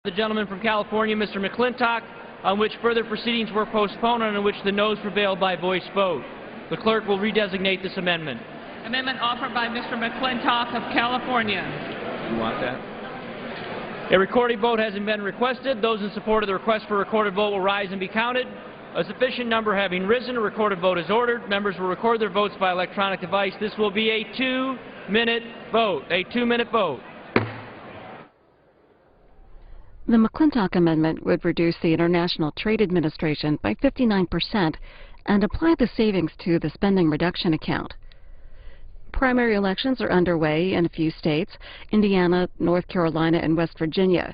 The gentleman from California, Mr. McClintock, on which further proceedings were postponed and on which the noes prevailed by voice vote. The clerk will redesignate this amendment. Amendment offered by Mr. McClintock of California. You want that? A recorded vote has been requested. Those in support of the request for a recorded vote will rise and be counted. A sufficient number having risen, a recorded vote is ordered. Members will record their votes by electronic device. This will be a 2-minute vote. A 2-minute vote. The McClintock amendment would reduce the International Trade Administration by 59% and apply the savings to the spending reduction account. Primary elections are underway in a few states, Indiana, North Carolina, and West Virginia.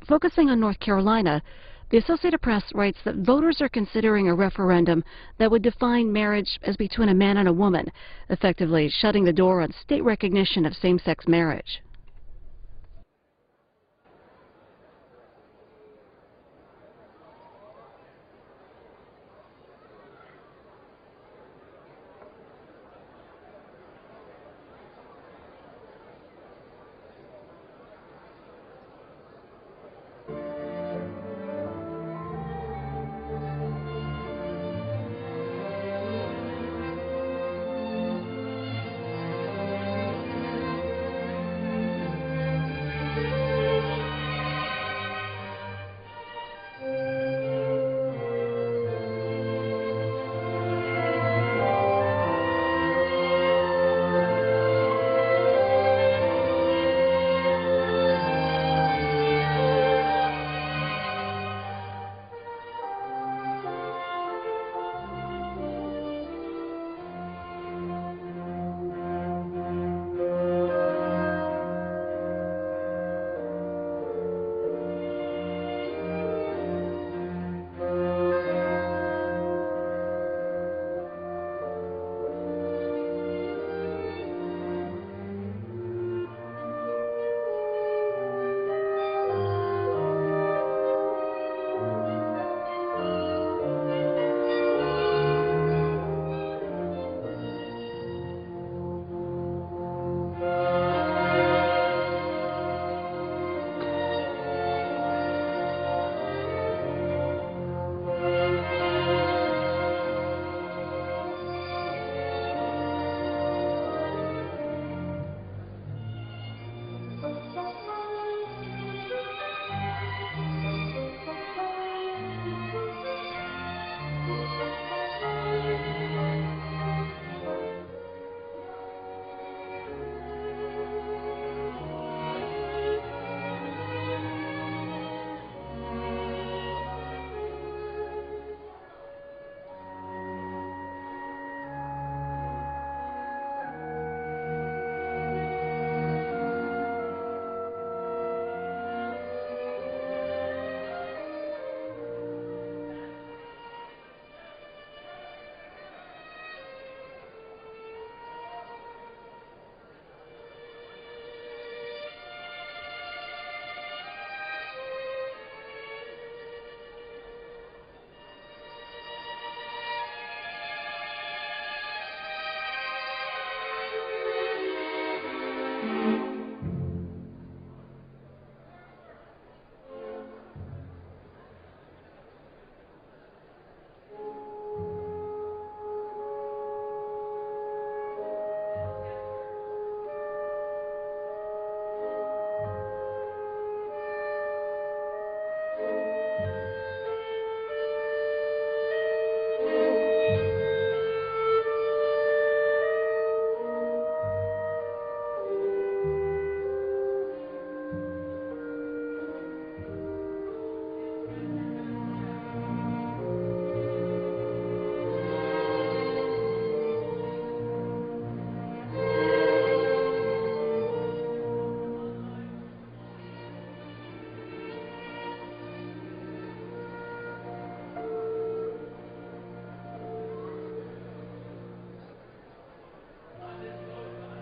Focusing on North Carolina, the Associated Press writes that voters are considering a referendum that would define marriage as between a man and a woman, effectively shutting the door on state recognition of same-sex marriage.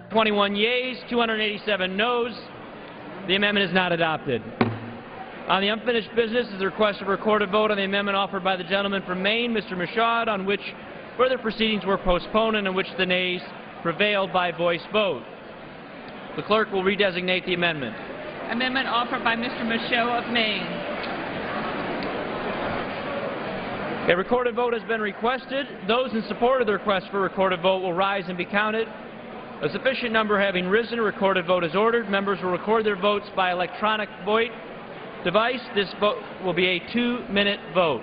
(21 yeas, 287 noes). The amendment is not adopted. On the unfinished business is the request of a recorded vote on the amendment offered by the gentleman from Maine, Mr. Michaud, on which further proceedings were postponed and in which the nays prevailed by voice vote. The clerk will redesignate the amendment. Amendment offered by Mr. Michaud of Maine. A recorded vote has been requested. Those in support of the request for a recorded vote will rise and be counted. A sufficient number having risen, a recorded vote is ordered. Members will record their votes by electronic vote device. This vote will be a 2-minute vote.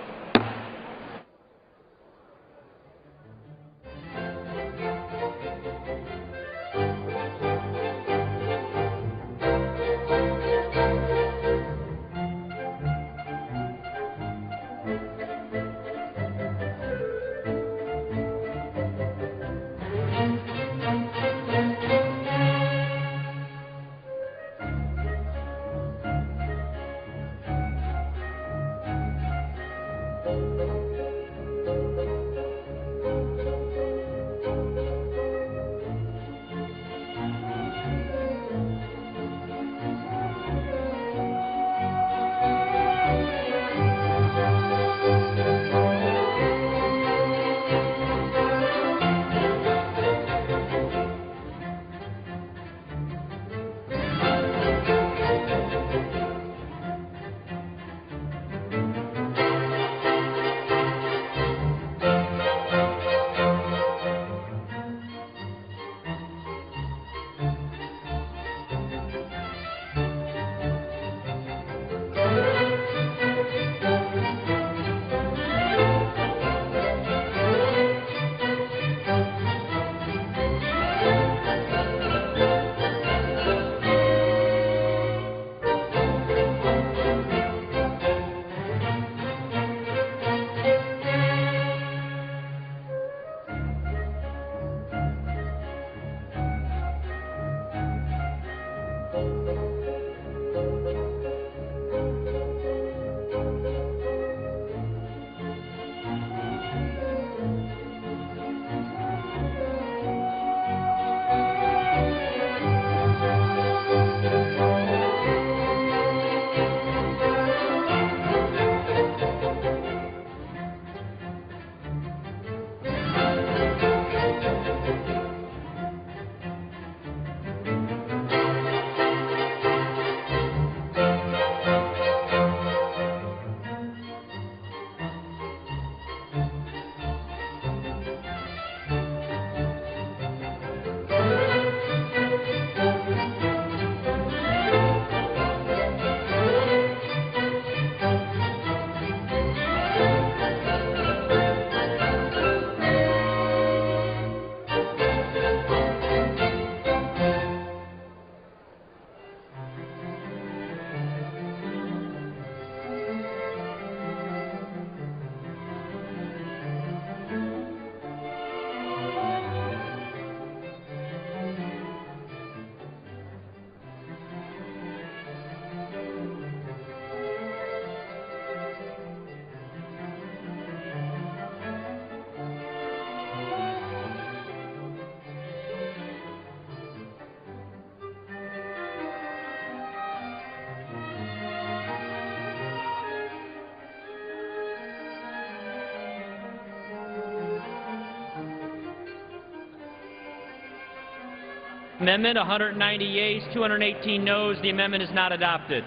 Amendment, 190 yeas, 218 noes. The amendment is not adopted.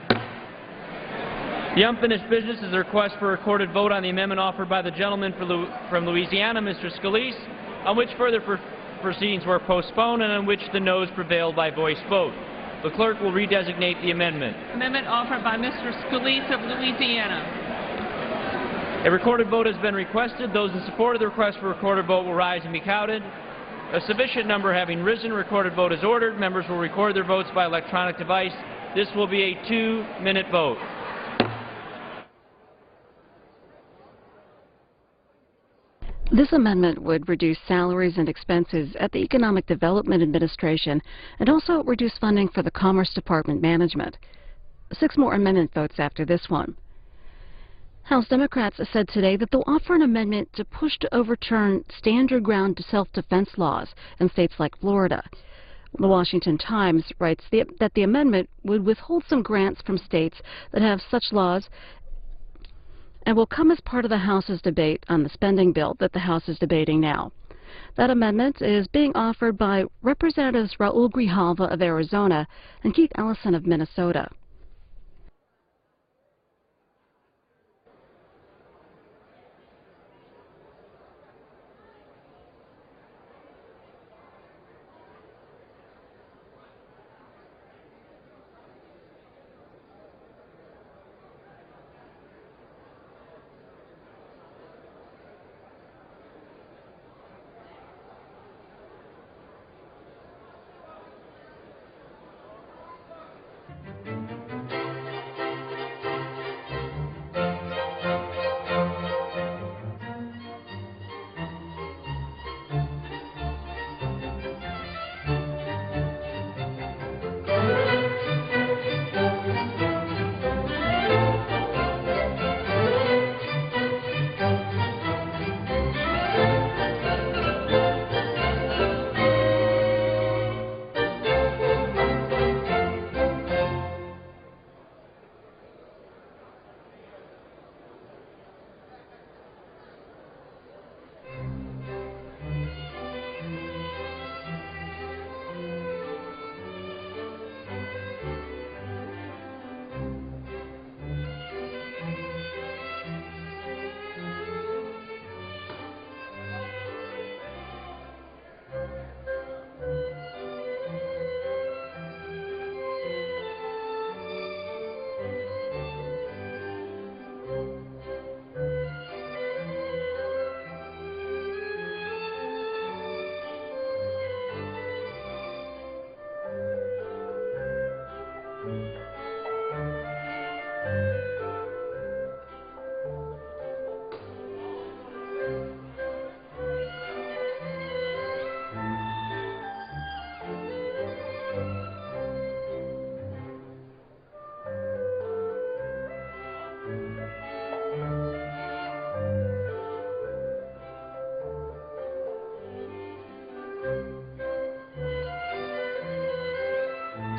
The unfinished business is a request for a recorded vote on the amendment offered by the gentleman from Louisiana, Mr. Scalise, on which further proceedings were postponed and on which the noes prevailed by voice vote. The clerk will redesignate the amendment. Amendment offered by Mr. Scalise of Louisiana. A recorded vote has been requested. Those in support of the request for a recorded vote will rise and be counted. A sufficient number having risen, a recorded vote is ordered. Members will record their votes by electronic device. This will be a 2-minute vote. This amendment would reduce salaries and expenses at the Economic Development Administration and also reduce funding for the Commerce Department management. 6 more amendment votes after this one. House Democrats said today that they'll offer an amendment to push to overturn stand your ground self-defense laws in states like Florida. The Washington Times writes that the amendment would withhold some grants from states that have such laws and will come as part of the House's debate on the spending bill that the House is debating now. That amendment is being offered by Representatives Raul Grijalva of Arizona and Keith Ellison of Minnesota.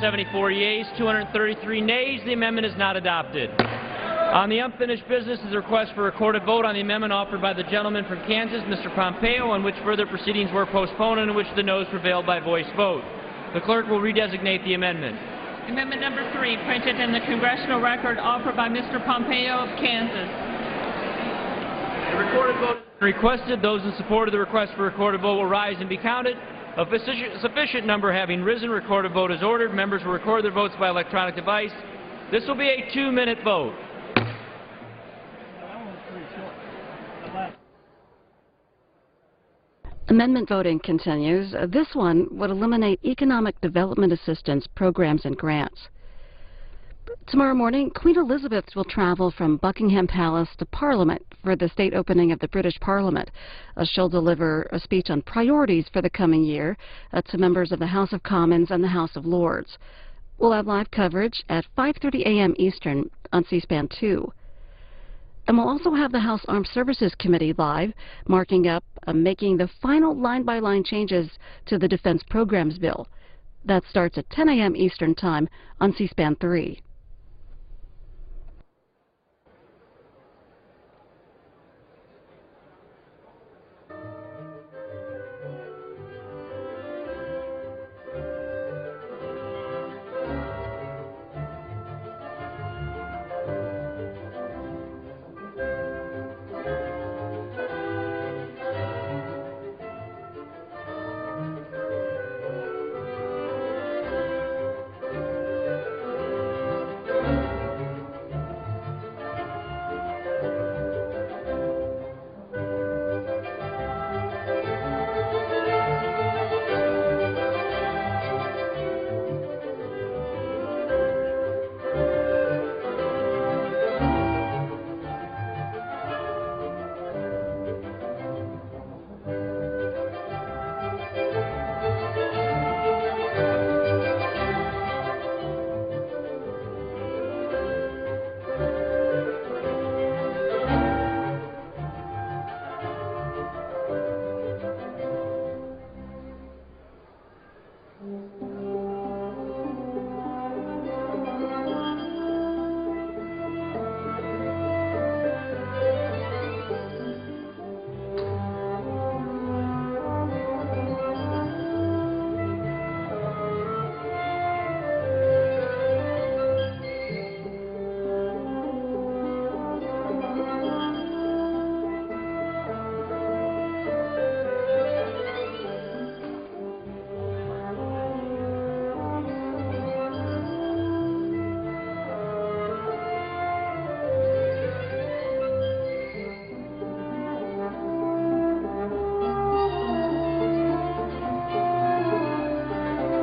274 yeas, 233 nays. The amendment is not adopted. On the unfinished business is a request for a recorded vote on the amendment offered by the gentleman from Kansas, Mr. Pompeo, on which further proceedings were postponed and in which the noes prevailed by voice vote. The clerk will redesignate the amendment. Amendment number 3, printed in the congressional record, offered by Mr. Pompeo of Kansas. A recorded vote is requested. Those in support of the request for a recorded vote will rise and be counted. A sufficient number having risen, recorded vote is ordered. Members will record their votes by electronic device. This will be a 2-minute vote. Amendment voting continues. This one would eliminate economic development assistance programs and grants. Tomorrow morning, Queen Elizabeth will travel from Buckingham Palace to Parliament for the state opening of the British Parliament. She'll deliver a speech on priorities for the coming year to members of the House of Commons and the House of Lords. We'll have live coverage at 5:30 a.m. Eastern on C-SPAN 2. And we'll also have the House Armed Services Committee live, marking up making the final line-by-line changes to the Defense Programs Bill. That starts at 10 a.m. Eastern Time on C-SPAN 3.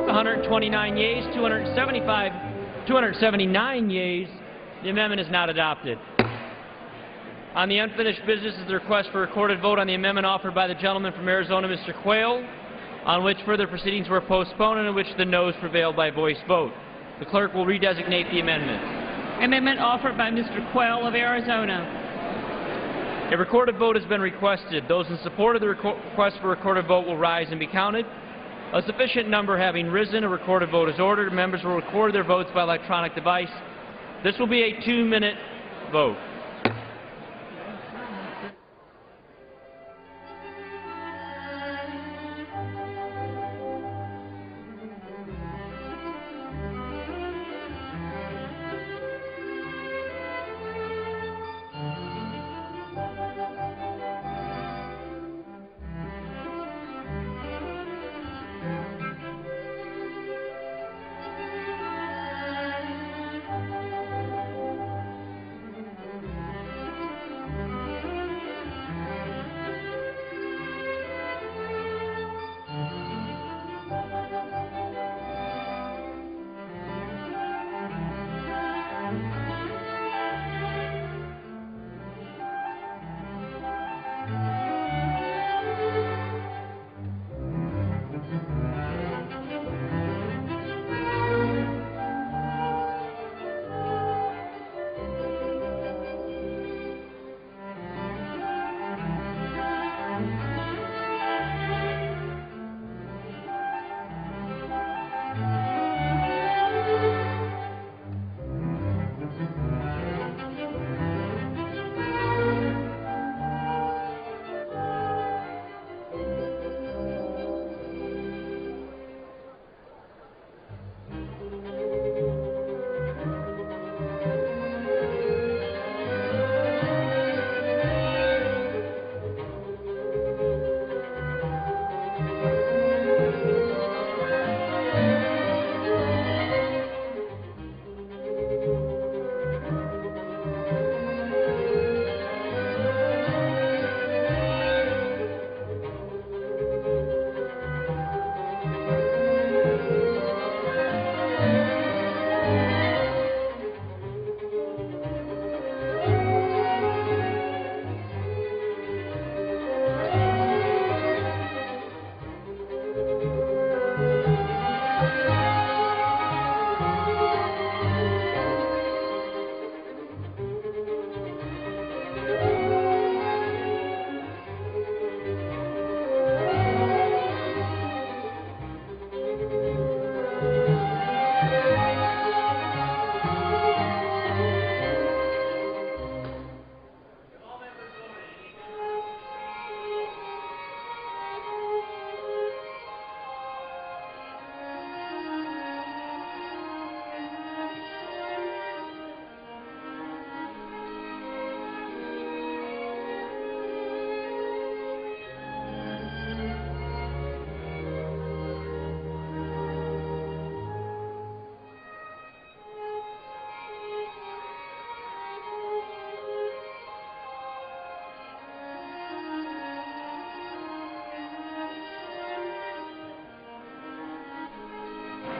$129 yeas, 279 yeas. The amendment is not adopted. On the unfinished business is the request for a recorded vote on the amendment offered by the gentleman from Arizona, Mr. Quayle, on which further proceedings were postponed and in which the noes prevailed by voice vote. The clerk will redesignate the amendment. Amendment offered by Mr. Quayle of Arizona. A recorded vote has been requested. Those in support of the request for a recorded vote will rise and be counted. A sufficient number having risen, a recorded vote is ordered. Members will record their votes by electronic device. This will be a 2-minute vote.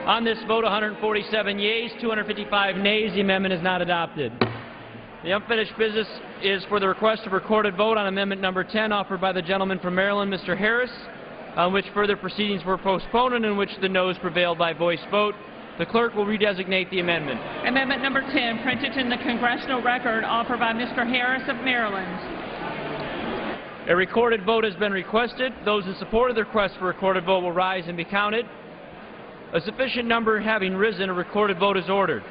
On this vote, 147 yeas, 255 nays. The amendment is not adopted. The unfinished business is for the request of recorded vote on amendment number 10 offered by the gentleman from Maryland, Mr. Harris, on which further proceedings were postponed and in which the noes prevailed by voice vote. The clerk will redesignate the amendment. Amendment number 10, printed in the Congressional Record, offered by Mr. Harris of Maryland. A recorded vote has been requested. Those in support of the request for recorded vote will rise and be counted. A sufficient number having risen, a recorded vote is ordered.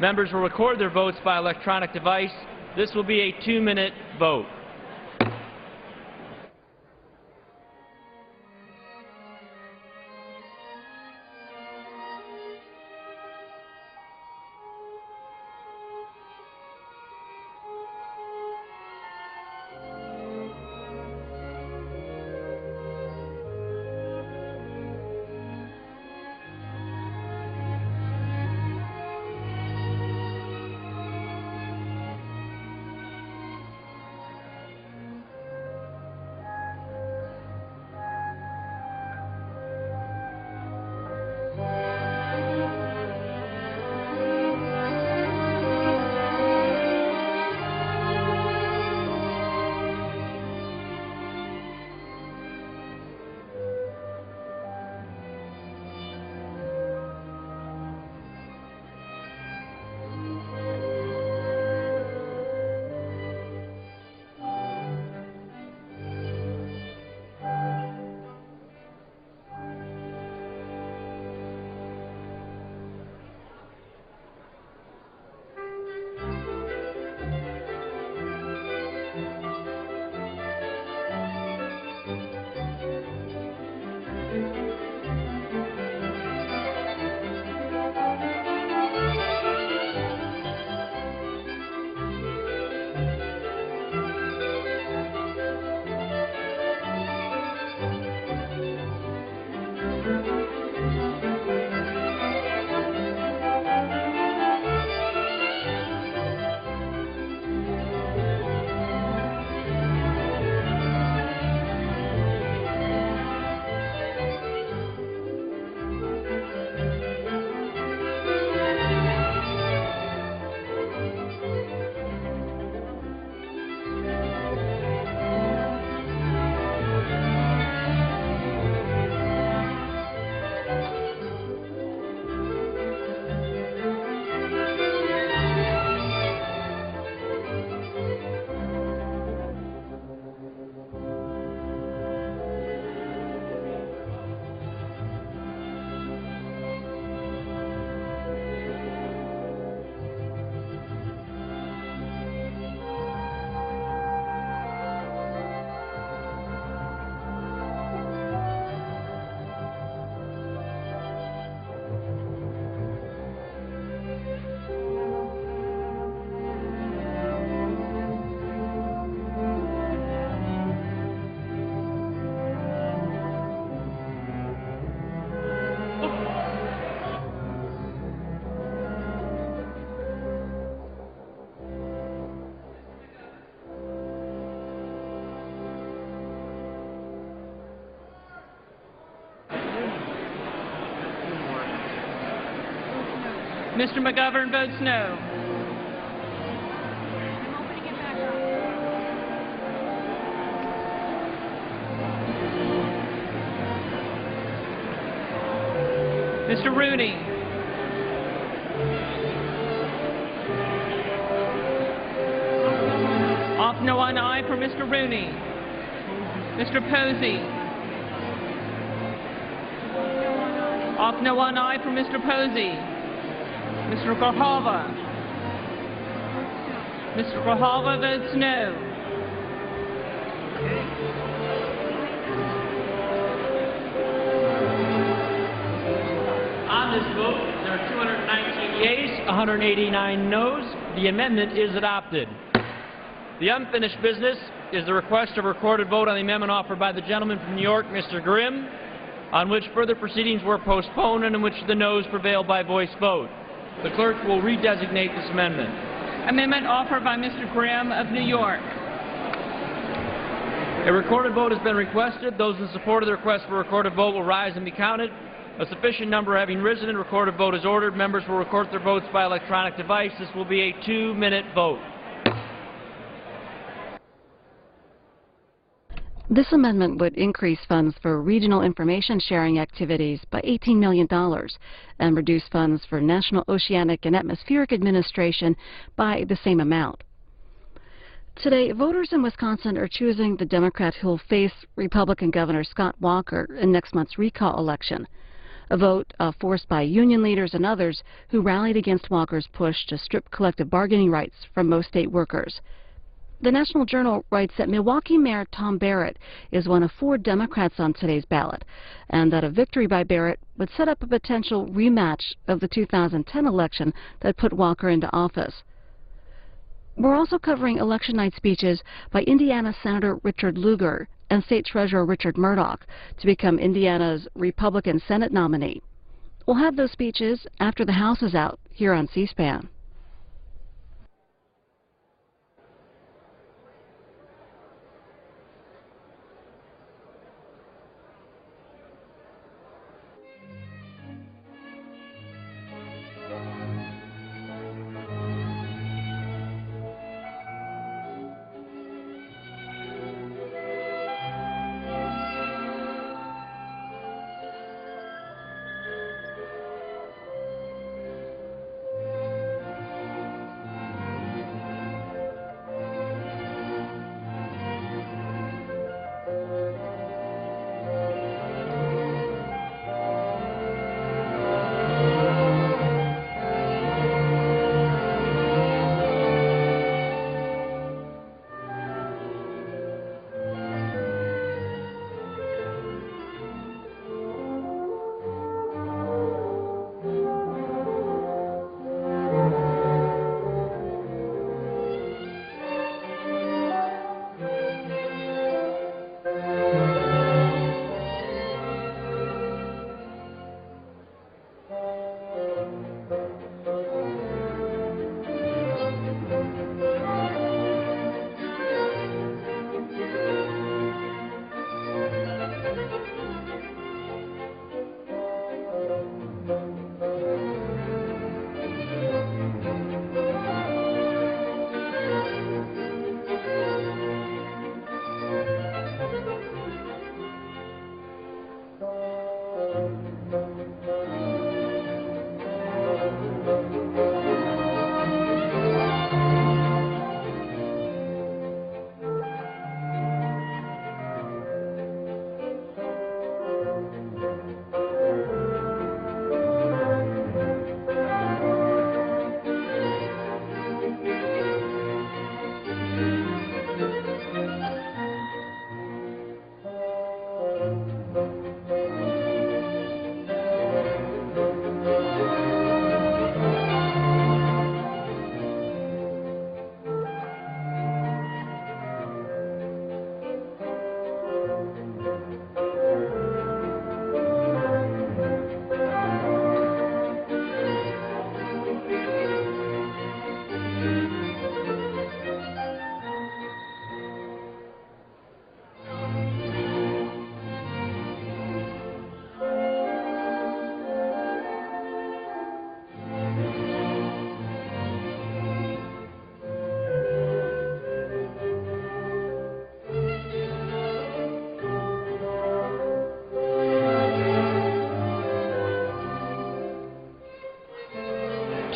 Members will record their votes by electronic device. This will be a 2-minute vote. Mr. McGovern votes no. Mr. Rooney. Off no one aye for Mr. Rooney. Mr. Posey. Off no one aye for Mr. Posey. Mr. Grijalva. Mr. Grijalva votes no. On this vote, there are 219 yeas, 189 noes. The amendment is adopted. The unfinished business is the request of recorded vote on the amendment offered by the gentleman from New York, Mr. Grimm, on which further proceedings were postponed and in which the noes prevailed by voice vote. The clerk will redesignate this amendment. Amendment offered by Mr. Grimm of New York. A recorded vote has been requested. Those in support of the request for a recorded vote will rise and be counted. A sufficient number having risen and recorded vote is ordered. Members will record their votes by electronic device. This will be a 2-minute vote. This amendment would increase funds for regional information sharing activities by $18 million and reduce funds for National Oceanic and Atmospheric Administration by the same amount. Today, voters in Wisconsin are choosing the Democrat who will face Republican Governor Scott Walker in next month's recall election, a vote forced by union leaders and others who rallied against Walker's push to strip collective bargaining rights from most state workers. The National Journal writes that Milwaukee Mayor Tom Barrett is one of 4 Democrats on today's ballot, and that a victory by Barrett would set up a potential rematch of the 2010 election that put Walker into office. We're also covering election night speeches by Indiana Senator Richard Lugar and State Treasurer Richard Murdoch to become Indiana's Republican Senate nominee. We'll have those speeches after the House is out here on C-SPAN.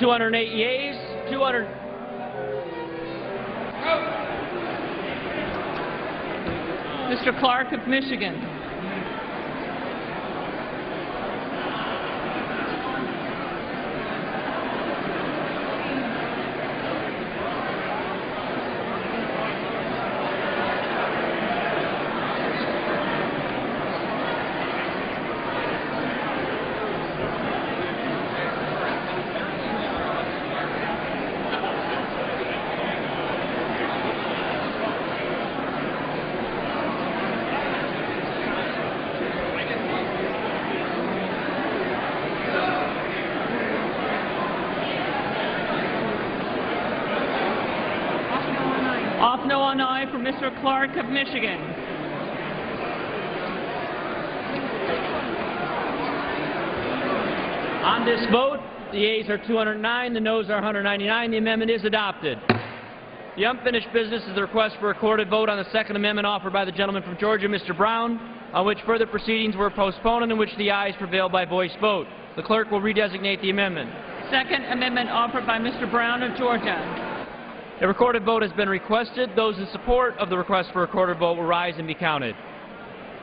$208 yeas, Mr. Clark of Michigan. Off no on aye for Mr. Clark of Michigan. On this vote, the yeas are 209, the noes are 199. The amendment is adopted. The unfinished business is the request for a recorded vote on the Second Amendment offered by the gentleman from Georgia, Mr. Brown, on which further proceedings were postponed and in which the ayes prevailed by voice vote. The clerk will redesignate the amendment. Second amendment offered by Mr. Brown of Georgia. A recorded vote has been requested. Those in support of the request for a recorded vote will rise and be counted.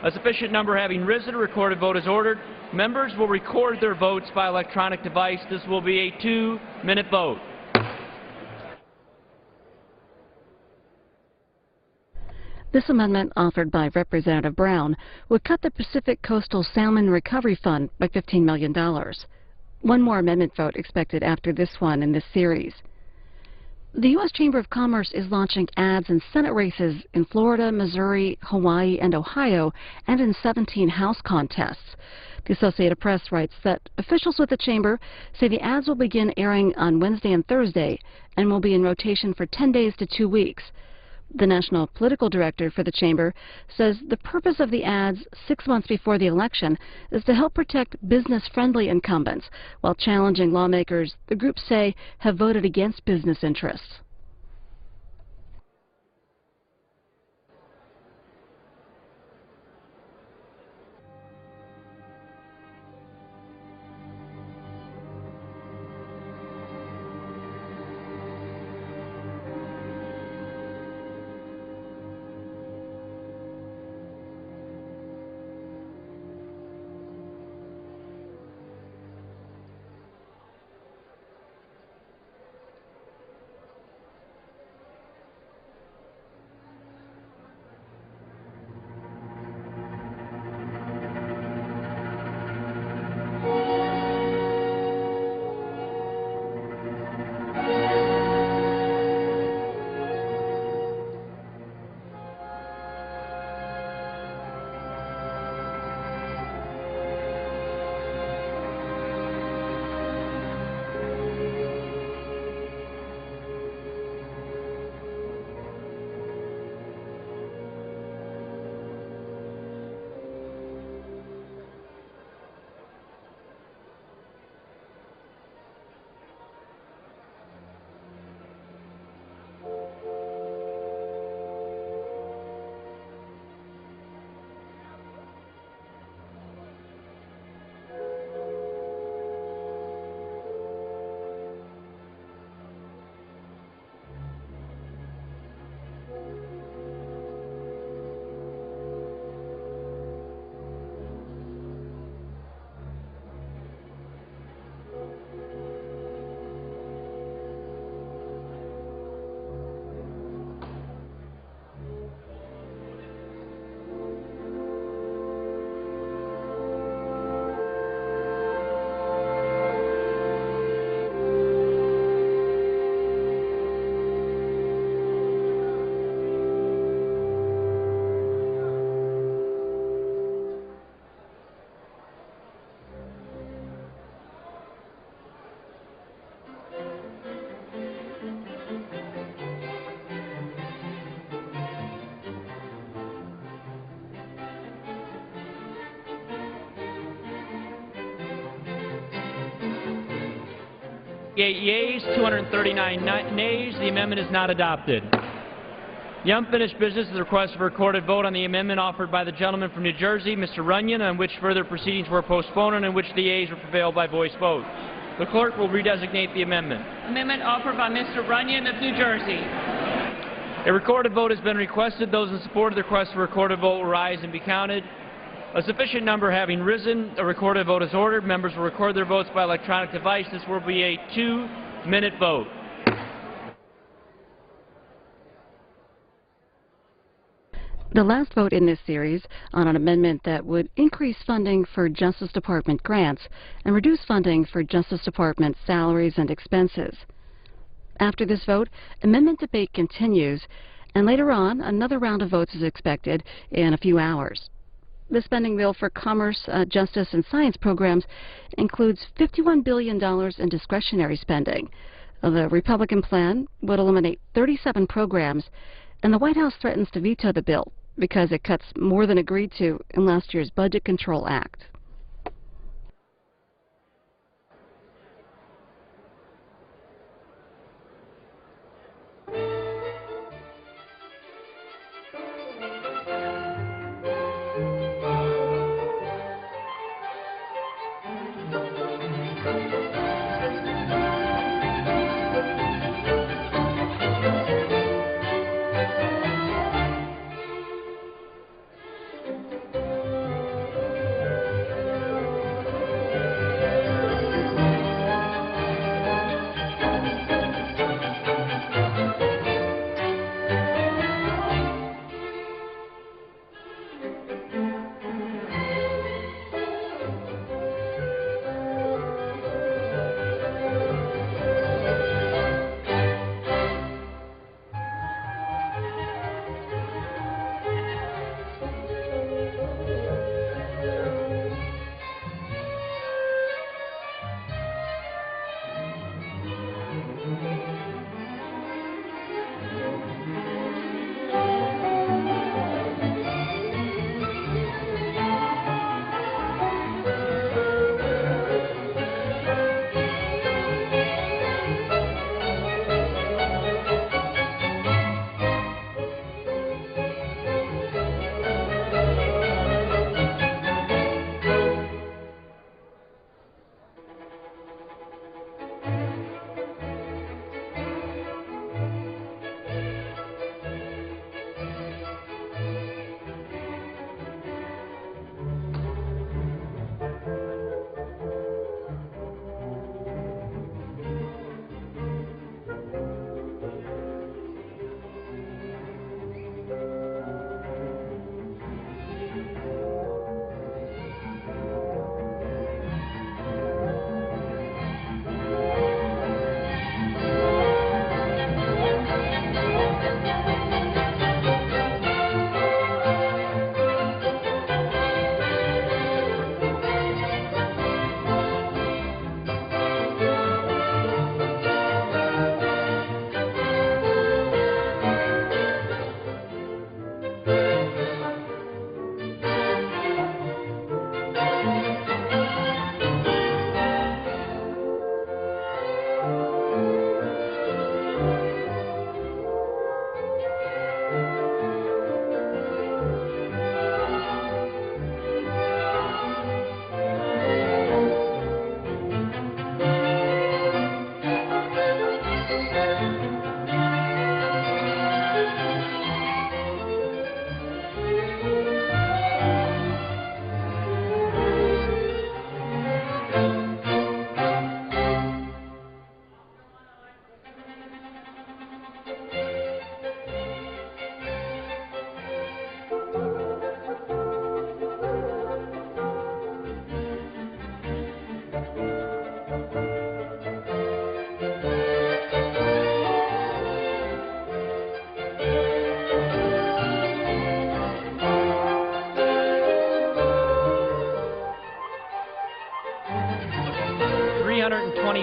A sufficient number having risen, a recorded vote is ordered. Members will record their votes by electronic device. This will be a 2-minute vote. This amendment, offered by Representative Brown, would cut the Pacific Coastal Salmon Recovery Fund by $15 million. One more amendment vote expected after this one in this series. The U.S. Chamber of Commerce is launching ads in Senate races in Florida, Missouri, Hawaii, and Ohio, and in 17 House contests. The Associated Press writes that officials with the Chamber say the ads will begin airing on Wednesday and Thursday and will be in rotation for 10 days to 2 weeks. The national political director for the Chamber says the purpose of the ads 6 months before the election is to help protect business-friendly incumbents while challenging lawmakers the groups say have voted against business interests. Yeas, 239 nays. The amendment is not adopted. The unfinished business is the request for a recorded vote on the amendment offered by the gentleman from New Jersey, Mr. Runyon, on which further proceedings were postponed and in which the yeas were prevailed by voice vote. The clerk will redesignate the amendment. Amendment offered by Mr. Runyon of New Jersey. A recorded vote has been requested. Those in support of the request for a recorded vote will rise and be counted. A sufficient number having risen, a recorded vote is ordered. Members will record their votes by electronic device. This will be a 2-minute vote. The last vote in this series on an amendment that would increase funding for Justice Department grants and reduce funding for Justice Department salaries and expenses. After this vote, amendment debate continues, and later on, another round of votes is expected in a few hours. The spending bill for commerce, justice, and science programs includes $51 billion in discretionary spending. The Republican plan would eliminate 37 programs, and the White House threatens to veto the bill because it cuts more than agreed to in last year's Budget Control Act.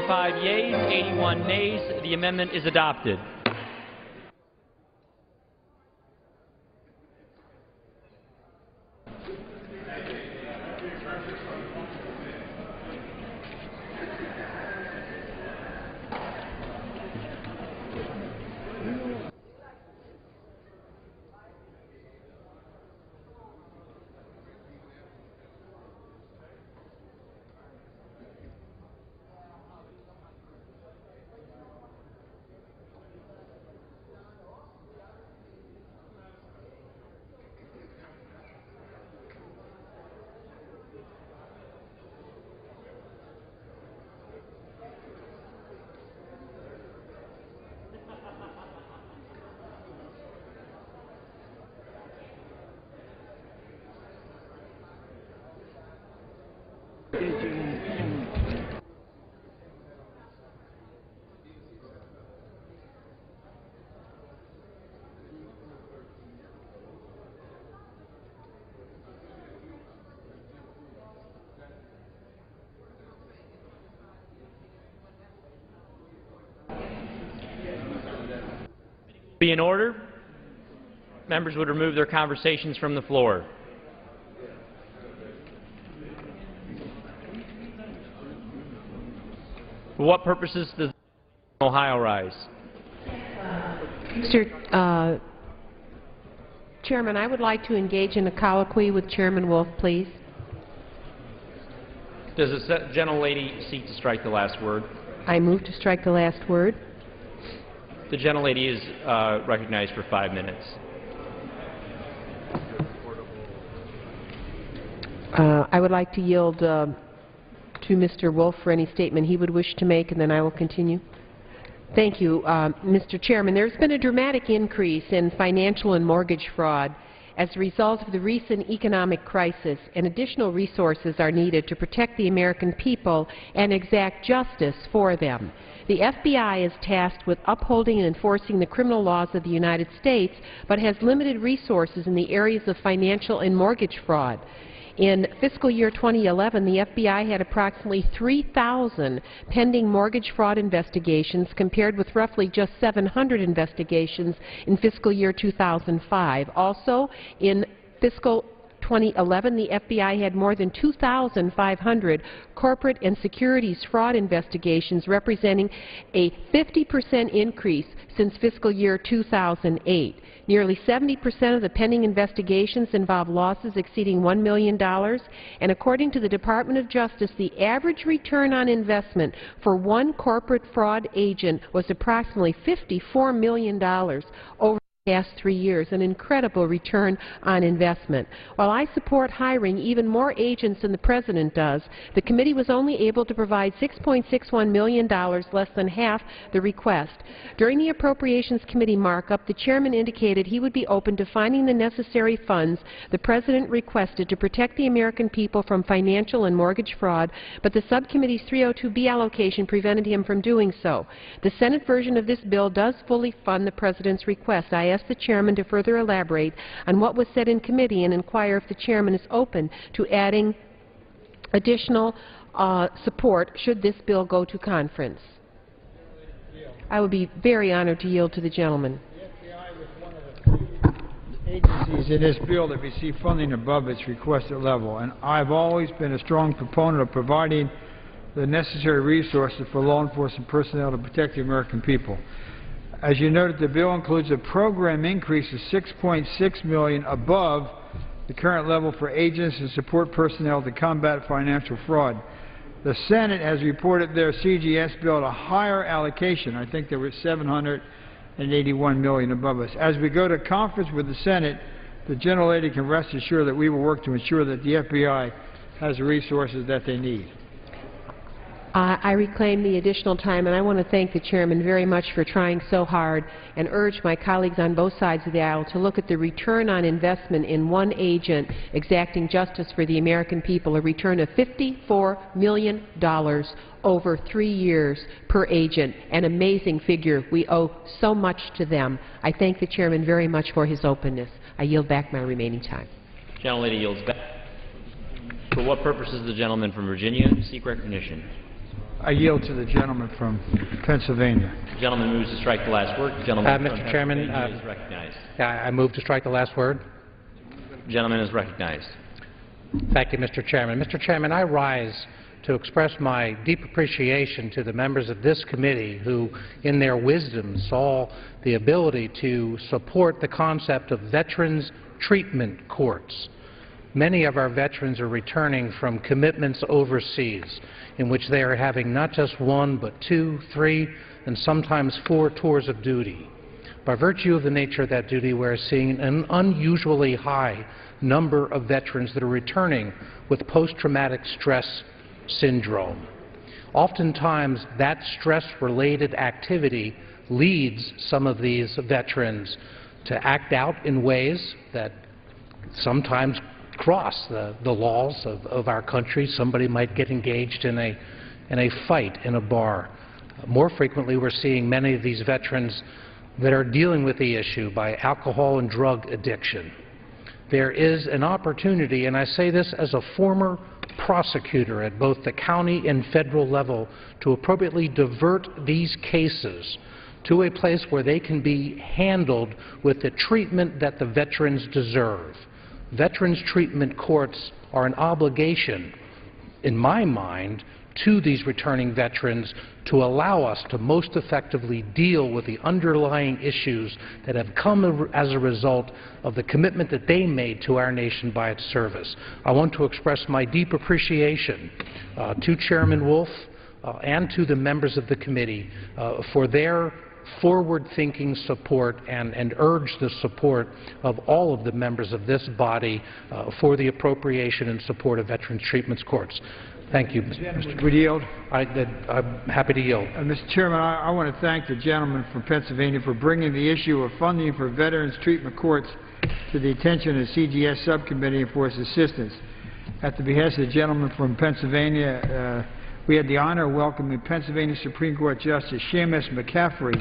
105 yeas, 81 nays. The amendment is adopted. Be in order. Members would remove their conversations from the floor. For what purposes does Ohio rise? Mr. Chairman, I would like to engage in a colloquy with Chairman Wolf, please. Does the gentlelady seek to strike the last word? I move to strike the last word. The gentlelady is recognized for 5 minutes. I would like to yield to Mr. Wolf for any statement he would wish to make, and then I will continue. Thank you, Mr. Chairman. There's been a dramatic increase in financial and mortgage fraud as a result of the recent economic crisis, and additional resources are needed to protect the American people and exact justice for them. The FBI is tasked with upholding and enforcing the criminal laws of the United States, but has limited resources in the areas of financial and mortgage fraud. In fiscal year 2011, the FBI had approximately 3,000 pending mortgage fraud investigations, compared with roughly just 700 investigations in fiscal year 2005. Also, in fiscal 2011, the FBI had more than 2,500 corporate and securities fraud investigations, representing a 50% increase since fiscal year 2008. Nearly 70% of the pending investigations involve losses exceeding $1 million, and according to the Department of Justice, the average return on investment for one corporate fraud agent was approximately $54 million over the past 3 years, an incredible return on investment. While I support hiring even more agents than the President does, the committee was only able to provide $6.61 million, less than half the request. During the Appropriations Committee markup, the chairman indicated he would be open to finding the necessary funds the President requested to protect the American people from financial and mortgage fraud, but the subcommittee's 302B allocation prevented him from doing so. The Senate version of this bill does fully fund the President's request. I ask the chairman to further elaborate on what was said in committee and inquire if the chairman is open to adding additional support should this bill go to conference. I would be very honored to yield to the gentleman. The FBI was one of the few agencies in this bill that receive funding above its requested level, and I've always been a strong proponent of providing the necessary resources for law enforcement personnel to protect the American people. As you noted, the bill includes a program increase of $6.6 million above the current level for agents and support personnel to combat financial fraud. The Senate has reported their CGS bill at a higher allocation. I think there was $781 million above us. As we go to conference with the Senate, the gentlelady can rest assured that we will work to ensure that the FBI has the resources that they need. I reclaim the additional time, and I want to thank the chairman very much for trying so hard, and urge my colleagues on both sides of the aisle to look at the return on investment in one agent exacting justice for the American people, a return of $54 million over 3 years per agent, an amazing figure. We owe so much to them. I thank the chairman very much for his openness. I yield back my remaining time. Gentlelady yields back. For what purpose does the gentleman from Virginia seek recognition? I yield to the gentleman from Pennsylvania. The gentleman moves to strike the last word. The gentleman from Mr. Chairman, Pennsylvania is recognized. I move to strike the last word. The gentleman is recognized. Thank you, Mr. Chairman. Mr. Chairman, I rise to express my deep appreciation to the members of this committee who, in their wisdom, saw the ability to support the concept of veterans treatment courts. Many of our veterans are returning from commitments overseas in which they are having not just one, but 2, 3, and sometimes 4 tours of duty. By virtue of the nature of that duty, we're seeing an unusually high number of veterans that are returning with post-traumatic stress syndrome. Oftentimes, that stress-related activity leads some of these veterans to act out in ways that sometimes cross the laws of our country. Somebody might get engaged in a fight in a bar. More frequently, we're seeing many of these veterans that are dealing with the issue by alcohol and drug addiction. There is an opportunity, and I say this as a former prosecutor at both the county and federal level, to appropriately divert these cases to a place where they can be handled with the treatment that the veterans deserve. Veterans treatment courts are an obligation, in my mind, to these returning veterans to allow us to most effectively deal with the underlying issues that have come as a result of the commitment that they made to our nation by its service. I want to express my deep appreciation to Chairman Wolf and to the members of the committee for their forward-thinking support and urge the support of all of the members of this body for the appropriation and support of veterans treatment courts. Thank you, Mr. Chairman. Would you yield? I'm happy to yield. Mr. Chairman, I want to thank the gentleman from Pennsylvania for bringing the issue of funding for veterans treatment courts to the attention of the CGS subcommittee and for its assistance. At the behest of the gentleman from Pennsylvania, we had the honor of welcoming Pennsylvania Supreme Court Justice Seamus McCaffrey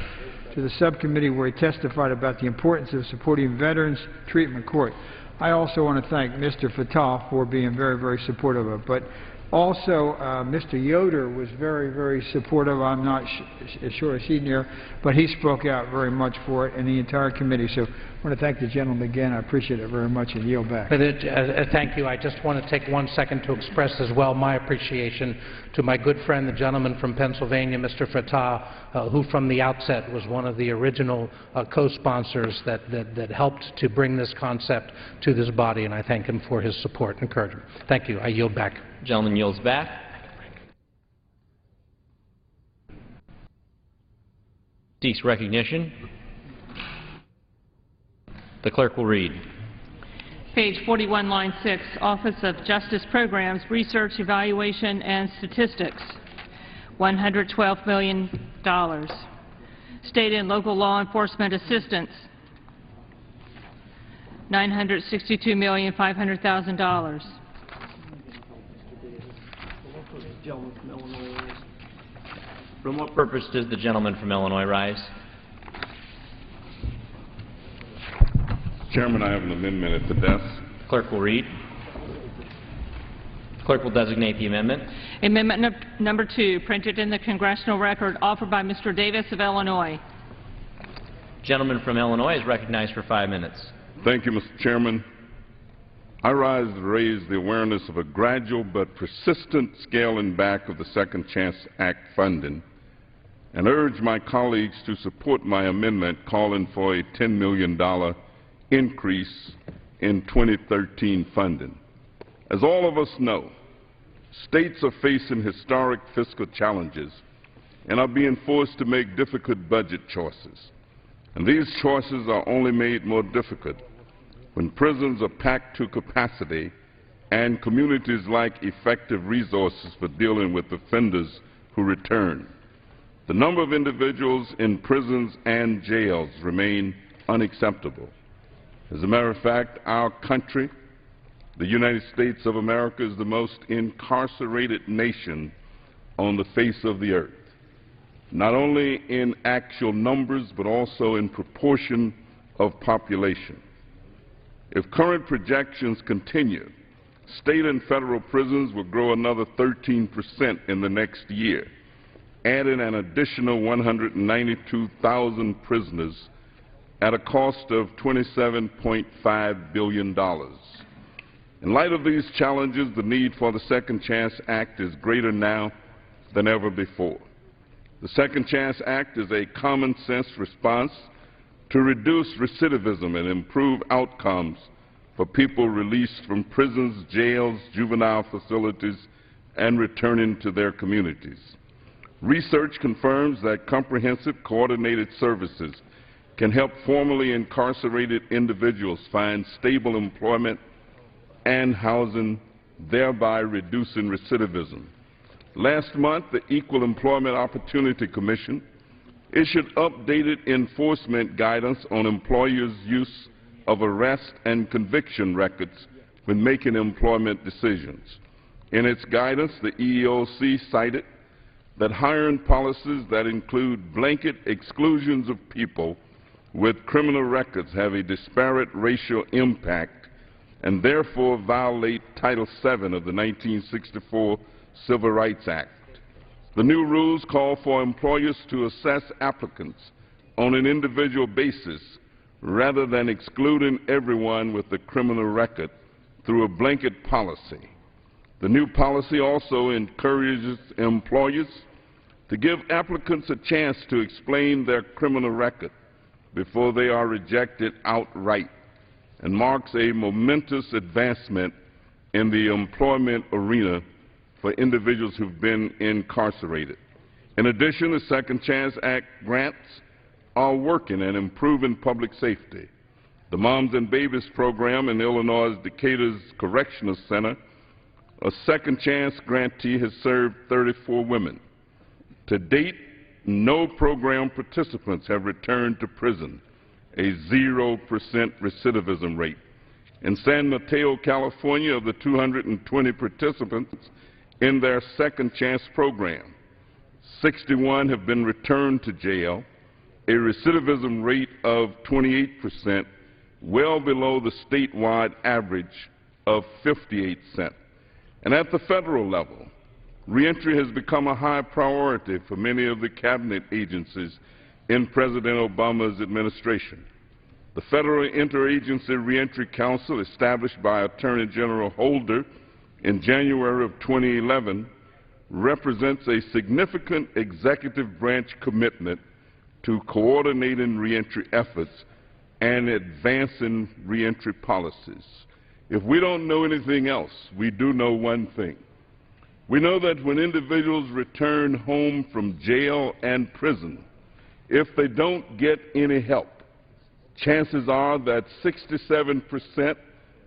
to the subcommittee, where he testified about the importance of supporting veterans treatment court. I also want to thank Mr. Fattah for being very, very supportive of it. But also, Mr. Yoder was very, very supportive. I'm not sure he's here, but he spoke out very much for it, and the entire committee. So I want to thank the gentleman again. I appreciate it very much, and yield back. Thank you. I just want to take 1 second to express as well my appreciation to my good friend, the gentleman from Pennsylvania, Mr. Fattah, who from the outset was one of the original co-sponsors that helped to bring this concept to this body, and I thank him for his support and encouragement. Thank you. I yield back. Gentleman yields back. Seeks recognition. The clerk will read. Page 41, line 6, Office of Justice Programs, Research, Evaluation, and Statistics, $112 million. State and local law enforcement assistance, $962,500,000. From what purpose does the gentleman from Illinois rise? Chairman, I have an amendment at the desk. Clerk will read. Clerk will designate the amendment. Amendment number 2, printed in the Congressional Record, offered by Mr. Davis of Illinois. Gentleman from Illinois is recognized for 5 minutes. Thank you, Mr. Chairman. I rise to raise the awareness of a gradual but persistent scaling back of the Second Chance Act funding and urge my colleagues to support my amendment calling for a $10 million increase in 2013 funding. As all of us know, states are facing historic fiscal challenges and are being forced to make difficult budget choices. And these choices are only made more difficult when prisons are packed to capacity and communities lack effective resources for dealing with offenders who return. The number of individuals in prisons and jails remain unacceptable. As a matter of fact, our country, the United States of America, is the most incarcerated nation on the face of the earth, not only in actual numbers but also in proportion of population. If current projections continue, state and federal prisons will grow another 13% in the next year, adding an additional 192,000 prisoners at a cost of $27.5 billion. In light of these challenges, the need for the Second Chance Act is greater now than ever before. The Second Chance Act is a common-sense response to reduce recidivism and improve outcomes for people released from prisons, jails, juvenile facilities, and returning to their communities. Research confirms that comprehensive coordinated services can help formerly incarcerated individuals find stable employment and housing, thereby reducing recidivism. Last month, the Equal Employment Opportunity Commission issued updated enforcement guidance on employers' use of arrest and conviction records when making employment decisions. In its guidance, the EEOC cited that hiring policies that include blanket exclusions of people with criminal records have a disparate racial impact and therefore violate Title VII of the 1964 Civil Rights Act. The new rules call for employers to assess applicants on an individual basis rather than excluding everyone with a criminal record through a blanket policy. The new policy also encourages employers to give applicants a chance to explain their criminal record before they are rejected outright, and marks a momentous advancement in the employment arena for individuals who've been incarcerated. In addition, the Second Chance Act grants are working and improving public safety. The Moms and Babies program in Illinois' Decatur's Correctional Center, a Second Chance grantee, has served 34 women. To date, no program participants have returned to prison, a 0% recidivism rate. In San Mateo, California, of the 220 participants in their Second Chance program, 61 have been returned to jail, a recidivism rate of 28%, well below the statewide average of 58%. And at the federal level, reentry has become a high priority for many of the cabinet agencies in President Obama's administration. The Federal Interagency Reentry Council, established by Attorney General Holder in January of 2011, represents a significant executive branch commitment to coordinating reentry efforts and advancing reentry policies. If we don't know anything else, we do know one thing. We know that when individuals return home from jail and prison, if they don't get any help, chances are that 67%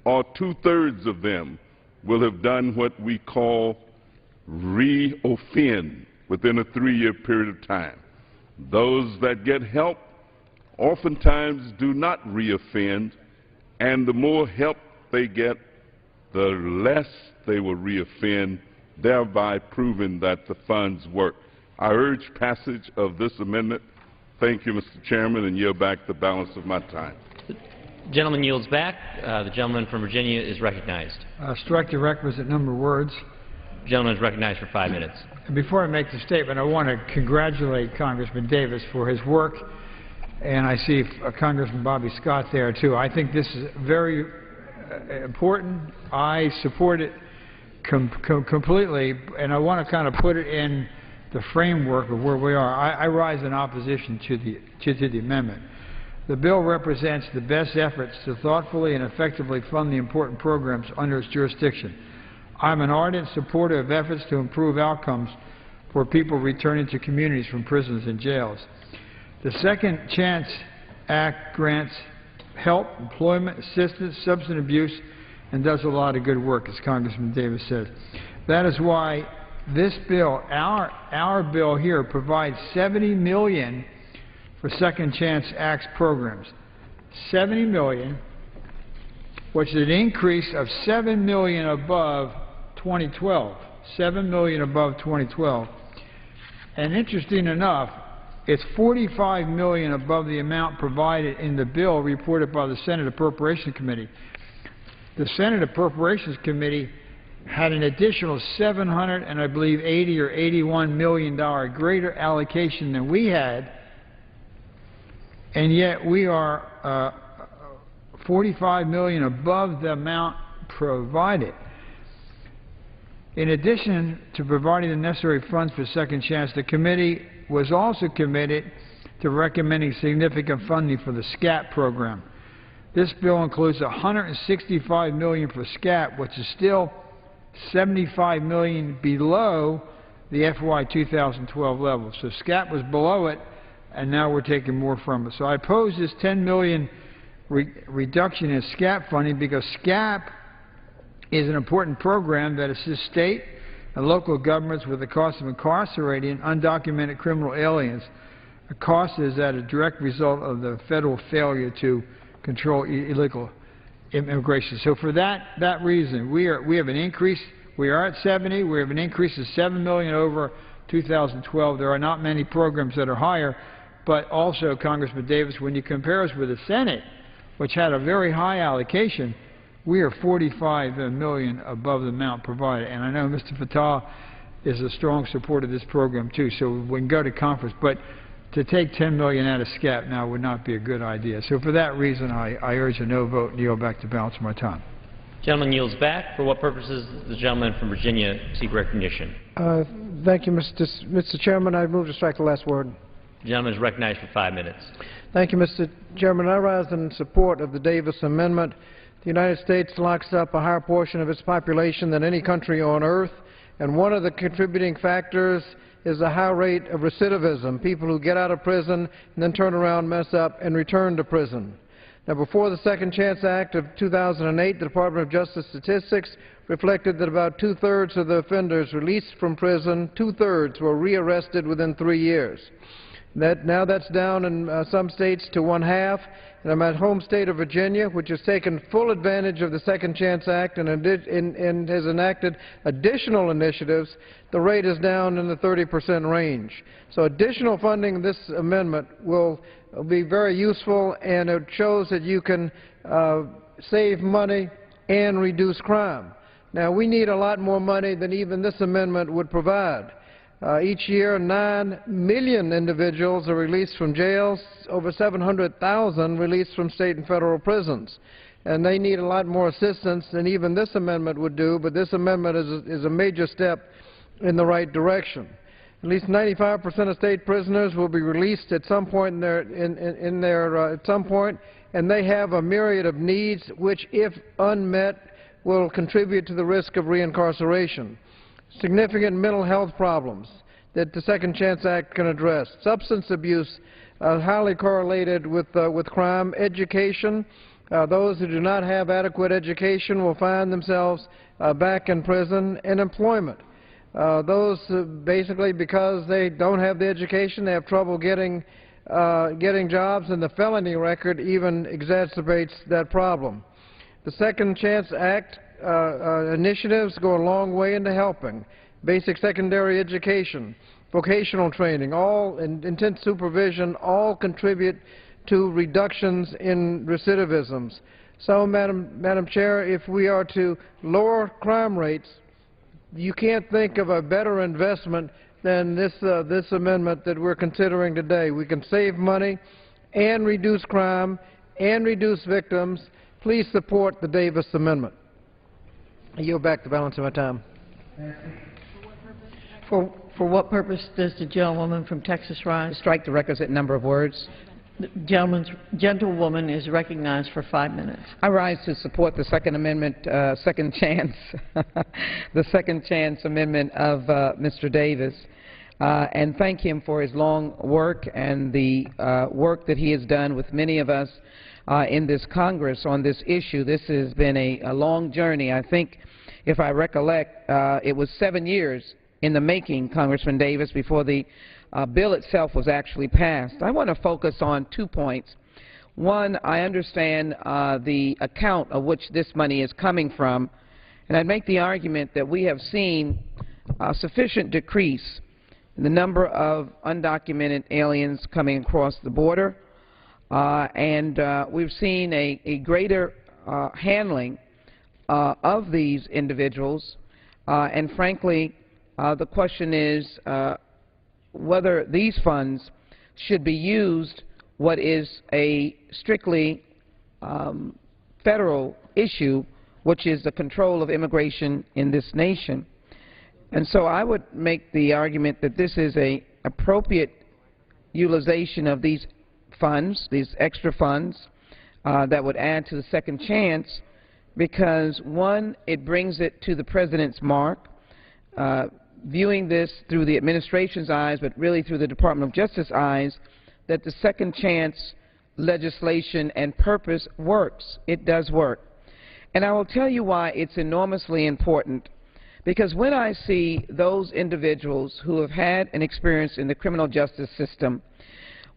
or two-thirds of them will have done what we call re-offend within a 3-year period of time. Those that get help oftentimes do not re-offend, and the more help they get, the less they will re-offend, thereby proving that the funds work. I urge passage of this amendment. Thank you, Mr. Chairman, and yield back the balance of my time. The gentleman yields back. The gentleman from Virginia is recognized. Strike the requisite number of words. The gentleman is recognized for 5 minutes. And before I make the statement, I want to congratulate Congressman Davis for his work, and I see Congressman Bobby Scott there, too. I think this is very important. I support it completely, and I want to kind of put it in the framework of where we are. I rise in opposition to the amendment. The bill represents the best efforts to thoughtfully and effectively fund the important programs under its jurisdiction. I'm an ardent supporter of efforts to improve outcomes for people returning to communities from prisons and jails. The Second Chance Act grants help, employment, assistance, substance abuse, and does a lot of good work, as Congressman Davis said. That is why this bill, our bill here, provides $70 million for Second Chance Act programs. $70 million, which is an increase of $7 million above 2012. $7 million above 2012. And interesting enough, it's $45 million above the amount provided in the bill reported by the Senate Appropriations Committee. The Senate Appropriations Committee had an additional $700 and I believe $80 or $81 million greater allocation than we had, and yet we are $45 million above the amount provided. In addition to providing the necessary funds for Second Chance, the committee was also committed to recommending significant funding for the SCAP program. This bill includes $165 million for SCAP, which is still $75 million below the FY 2012 level. So SCAP was below it, and now we're taking more from it. So I oppose this $10 million reduction in SCAP funding because SCAP is an important program that assists state and local governments with the cost of incarcerating undocumented criminal aliens. The cost is as a direct result of the federal failure to control illegal immigration. So for that reason, we have an increase. We are at 70. We have an increase of $7 million over 2012. There are not many programs that are higher, but also, Congressman Davis, when you compare us with the Senate, which had a very high allocation, we are $45 million above the amount provided. And I know Mr. Fattah is a strong supporter of this program too, so we can go to conference. But to take $10 million out of SCAP now would not be a good idea. So for that reason, I urge a no vote and yield back the balance of my time. Gentleman yields back. For what purposes does the gentleman from Virginia seek recognition? Thank you, Mr. Chairman. I move to strike the last word. The gentleman is recognized for 5 minutes. Thank you, Mr. Chairman. I rise in support of the Davis Amendment. The United States locks up a higher portion of its population than any country on earth, and one of the contributing factors is a high rate of recidivism, people who get out of prison and then turn around, mess up, and return to prison. Now, before the Second Chance Act of 2008, the Department of Justice statistics reflected that about two-thirds of the offenders released from prison, two-thirds were rearrested within 3 years. Now that's down in some states to one-half. And in my home state of Virginia, which has taken full advantage of the Second Chance Act and has enacted additional initiatives, the rate is down in the 30% range. So additional funding in this amendment will be very useful, and it shows that you can save money and reduce crime. Now, we need a lot more money than even this amendment would provide. Each year, 9 million individuals are released from jails, over 700,000 released from state and federal prisons. And they need a lot more assistance than even this amendment would do, but this amendment is a major step in the right direction. At least 95% of state prisoners will be released at some point at some point, and they have a myriad of needs which, if unmet, will contribute to the risk of reincarceration. Significant mental health problems that the Second Chance Act can address. Substance abuse, highly correlated with crime. Education, those who do not have adequate education will find themselves back in prison. And employment. Those basically, because they don't have the education, they have trouble getting jobs, and the felony record even exacerbates that problem. The Second Chance Act initiatives go a long way into helping. Basic secondary education, vocational training, all intense supervision, all contribute to reductions in recidivisms. So, Madam Chair, if we are to lower crime rates, you can't think of a better investment than this amendment that we're considering today. We can save money and reduce crime and reduce victims. Please support the Davis Amendment. I yield back the balance of my time. For what purpose does the gentlewoman from Texas rise? Strike the requisite number of words. The gentlewoman is recognized for 5 minutes. I rise to support the Second Amendment, Second Chance, the Second Chance Amendment of Mr. Davis, and thank him for his long work and the work that he has done with many of us in this Congress on this issue. This has been a long journey. I think, if I recollect, it was 7 years in the making, Congressman Davis, before the bill itself was actually passed. I want to focus on 2 points. One, I understand the account of which this money is coming from, and I'd make the argument that we have seen a sufficient decrease in the number of undocumented aliens coming across the border, and we've seen a greater handling of these individuals And frankly, the question is whether these funds should be used what is a strictly federal issue, which is the control of immigration in this nation. And so I would make the argument that this is an appropriate utilization of these funds, these extra funds, that would add to the second chance, because, one, it brings it to the President's mark, viewing this through the administration's eyes, but really through the Department of Justice eyes, that the second chance legislation and purpose works. It does work. And I will tell you why it's enormously important. Because when I see those individuals who have had an experience in the criminal justice system,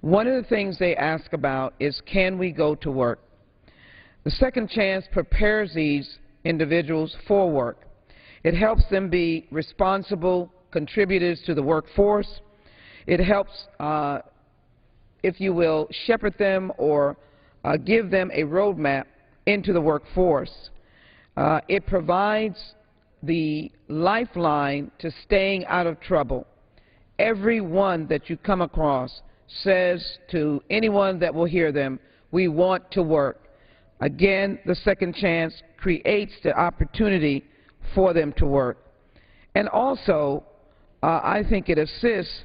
one of the things they ask about is, can we go to work? The second chance prepares these individuals for work. It helps them be responsible contributors to the workforce. It helps, if you will, shepherd them or give them a roadmap into the workforce. It provides the lifeline to staying out of trouble. Everyone that you come across says to anyone that will hear them, we want to work. Again, the second chance creates the opportunity for them to work. And also, I think it assists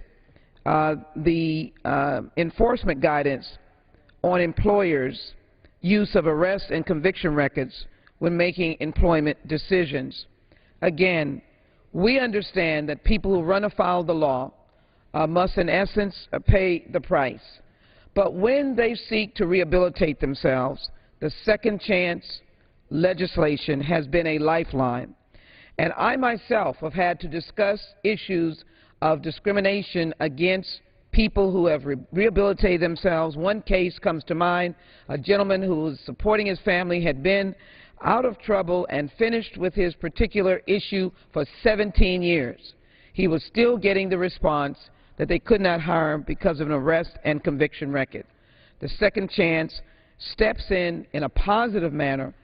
the enforcement guidance on employers' use of arrest and conviction records when making employment decisions. Again, we understand that people who run afoul of the law must, in essence, pay the price. But when they seek to rehabilitate themselves, the second chance legislation has been a lifeline. And I myself have had to discuss issues of discrimination against people who have rehabilitated themselves. One case comes to mind, a gentleman who was supporting his family, had been out of trouble and finished with his particular issue for 17 years. He was still getting the response that they could not hire him because of an arrest and conviction record. The second chance steps in a positive manner,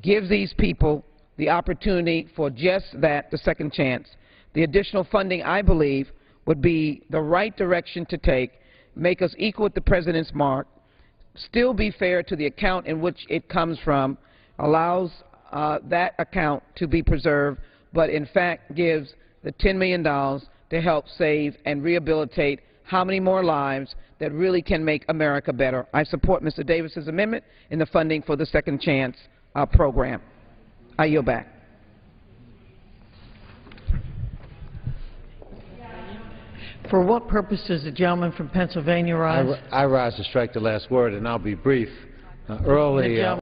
gives these people the opportunity for just that, the second chance. The additional funding, I believe, would be the right direction to take, make us equal with the President's mark, still be fair to the account in which it comes from, allows that account to be preserved, but in fact gives the $10 million to help save and rehabilitate how many more lives that really can make America better. I support Mr. Davis's amendment in the funding for the Second Chance program. I yield back. For what purpose does the gentleman from Pennsylvania rise? I rise to strike the last word, and I'll be brief. Early